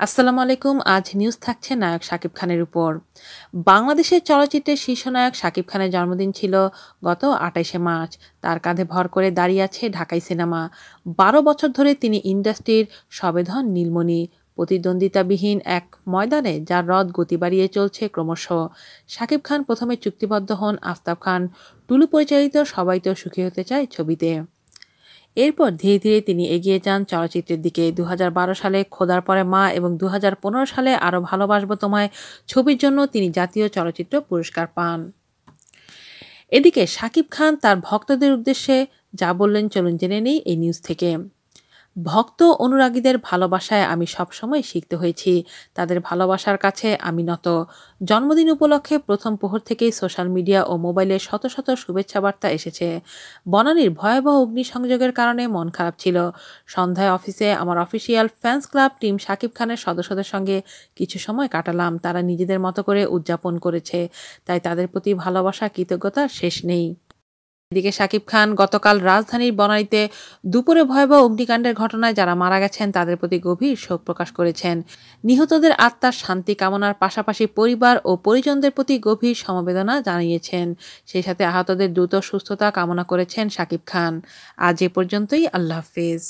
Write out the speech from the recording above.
আসসালামু আলাইকুম। আজ নিউজ থাকছে নায়ক শাকিব খানের উপর। বাংলাদেশের চলচ্চিত্রের শীর্ষ নায়ক শাকিব খানের জন্মদিন ছিল গত ২৮শে মার্চ। তার কাঁধে ভর করে দাঁড়িয়ে আছে ঢাকাই সিনেমা। ১২ বছর ধরে তিনি ইন্ডাস্ট্রির সবেধন নীলমণি। প্রতিদ্বন্দ্বিতাবিহীন এক ময়দানে যার রথ গতি বাড়িয়ে চলছে ক্রমশ। শাকিব খান প্রথমে চুক্তিবদ্ধ হন আফতাব খান টুলু পরিচালিত সবাই তো সুখী হতে চায় ছবিতে। এরপর ধীরে ধীরে তিনি এগিয়ে যান চলচ্চিত্রের দিকে। ২০১২ সালে খোদার পরে মা এবং ২০১৫ সালে আরও ভালোবাসবো তোমায় ছবির জন্য তিনি জাতীয় চলচ্চিত্র পুরস্কার পান। এদিকে শাকিব খান তার ভক্তদের উদ্দেশ্যে যা বললেন চলুন জেনে নেই এই নিউজ থেকে। ভক্ত অনুরাগীদের ভালোবাসায় আমি সবসময় সিক্ত হয়েছি। তাদের ভালোবাসার কাছে আমি নত। জন্মদিন উপলক্ষে প্রথম প্রহর থেকেই সোশ্যাল মিডিয়া ও মোবাইলে শত শত শুভেচ্ছা বার্তা এসেছে। বনানীর ভয়াবহ অগ্নিসংযোগের কারণে মন খারাপ ছিল। সন্ধ্যায় অফিসে আমার official fans club team Shakib খানের সদস্যদের সঙ্গে কিছু সময় কাটালাম। তারা নিজেদের মতো করে উদযাপন করেছে, তাই তাদের প্রতি ভালোবাসা কৃতজ্ঞতার শেষ নেই। এদিকে শাকিব খান গতকাল রাজধানীর বনানীতে দুপুরে ভয়াবহ অগ্নিকাণ্ডের ঘটনায় যারা মারা গেছেন তাদের প্রতি গভীর শোক প্রকাশ করেছেন। নিহতদের আত্মার শান্তি কামনার পাশাপাশি পরিবার ও পরিজনদের প্রতি গভীর সমবেদনা জানিয়েছেন। সেই সাথে আহতদের দ্রুত সুস্থতা কামনা করেছেন শাকিব খান। আজ এ পর্যন্তই। আল্লাহ হাফেজ।